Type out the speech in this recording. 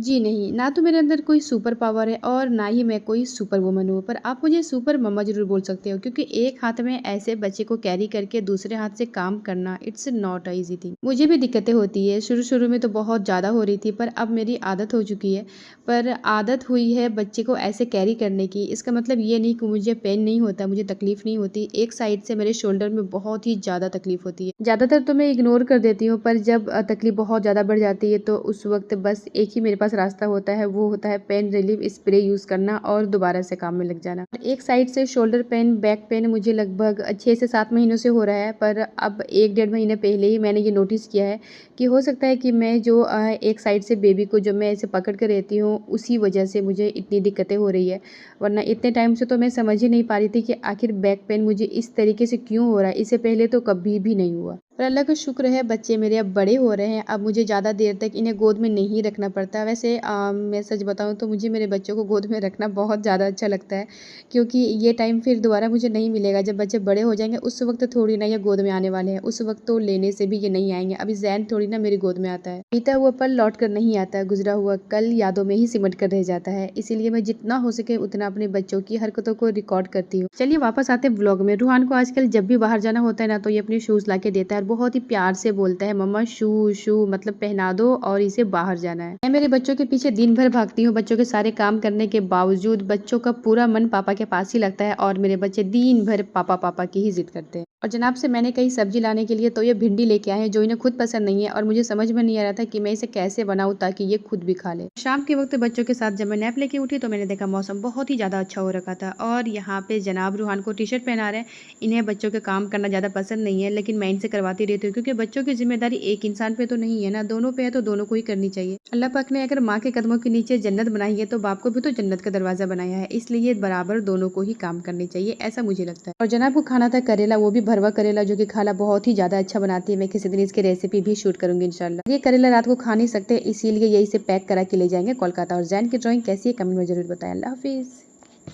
जी नहीं, ना तो मेरे अंदर कोई सुपर पावर है और ना ही मैं कोई सुपर वुमन हूँ, पर आप मुझे सुपर मम्मा ज़रूर बोल सकते हो क्योंकि एक हाथ में ऐसे बच्चे को कैरी करके दूसरे हाथ से काम करना it's not a easy thing. मुझे भी दिक्कतें होती है, शुरू-शुरू में तो बहुत ज़्यादा हो रही थी पर अब मेरी आदत हो चुकी है। पर आदत हुई है बच्चे को ऐसे कैरी करने की, इसका मतलब ये नहीं कि मुझे पेन नहीं होता, मुझे तकलीफ़ नहीं होती। एक साइड से मेरे शोल्डर में बहुत ही ज़्यादा तकलीफ़ होती है। ज़्यादातर तो मैं इग्नोर कर देती हूँ पर जब तकलीफ़ बहुत ज़्यादा बढ़ जाती है तो उस वक़्त बस एक ही मेरे पास रास्ता होता है, वो होता है पेन रिलीफ़ स्प्रे यूज़ करना और दोबारा से काम में लग जाना। एक साइड से शोल्डर पेन, बैक पेन मुझे लगभग 6 से 7 महीनों से हो रहा है, पर अब 1 डेढ़ महीने पहले ही मैंने ये नोटिस किया है कि हो सकता है कि मैं जो एक साइड से बेबी को जब मैं ऐसे पकड़ के रहती हूँ, उसी वजह से मुझे इतनी दिक्कतें हो रही है। वरना इतने टाइम से तो मैं समझ ही नहीं पा रही थी कि आखिर बैक पेन मुझे इस तरीके से क्यों हो रहा है, इससे पहले तो कभी भी नहीं हुआ। पर अल्लाह का शुक्र है बच्चे मेरे अब बड़े हो रहे हैं, अब मुझे ज़्यादा देर तक इन्हें गोद में नहीं रखना पड़ता। वैसे मैं सच बताऊँ तो मुझे मेरे बच्चों को गोद में रखना बहुत ज़्यादा अच्छा लगता है, क्योंकि ये टाइम फिर दोबारा मुझे नहीं मिलेगा। जब बच्चे बड़े हो जाएँगे उस वक़्त थोड़ी ना ये गोद में आने वाले हैं, उस वक़्त तो लेने से भी ये नहीं आएँगे। अभी ज़ैन थोड़ी ना मेरी गोद में आता है। बीता हुआ पल लौट कर नहीं आता, गुज़रा हुआ कल यादों में ही सिमट कर रह जाता है। इसीलिए मैं जितना हो सके उतना अपने बच्चों की हरकतों को रिकॉर्ड करती हूँ। चलिए वापस आते हैं व्लॉग में। रूहान को आजकल जब भी बाहर जाना होता है ना, तो ये अपने शूज़ लाके देता है और बहुत ही प्यार से बोलता है, मम्मा शू शू मतलब पहना दो और इसे बाहर जाना है। मैं मेरे बच्चों के पीछे दिन भर भागती हूँ, बच्चों के सारे काम करने के बावजूद बच्चों का पूरा मन पापा के पास ही लगता है और मेरे बच्चे दिन भर पापा पापा की ही जिद करते हैं। और जनाब से मैंने कही सब्जी लाने के लिए, तो ये भिंडी लेके आए हैं जो इन्हें खुद पसंद नहीं है और मुझे समझ में नहीं आ रहा था कि मैं इसे कैसे बनाऊं ताकि ये खुद भी खा ले। शाम के वक्त बच्चों के साथ जब मैं नैप लेके उठी तो मैंने देखा मौसम बहुत ही ज़्यादा अच्छा हो रखा था और यहाँ पे जनाब रूहान को टी शर्ट पहना रहे हैं। इन्हें बच्चों के काम करना ज़्यादा पसंद नहीं है, लेकिन मैं इनसे करवाती रहती हूँ क्योंकि बच्चों की जिम्मेदारी एक इंसान पे तो नहीं है ना, दोनों पे है तो दोनों को ही करनी चाहिए। अल्लाह पाक ने अगर माँ के कदमों के नीचे जन्नत बनाई है तो बाप को भी तो जन्नत का दरवाजा बनाया है, इसलिए बराबर दोनों को ही काम करने चाहिए, ऐसा मुझे लगता है। और जनाब को खाना था करेला, वो भी भरवा करेला जो कि खाला बहुत ही ज़्यादा अच्छा बनाती है। मैं किसी दिन इसकी रेसिपी भी शूट करूंगी इंशाल्लाह। ये करेला रात को खा नहीं सकते, इसीलिए यही से पैक करा के ले जाएंगे कोलकाता। और जैन की ड्राइंग कैसी है कमेंट में जरूर बताएं। अल्लाह हाफिज़।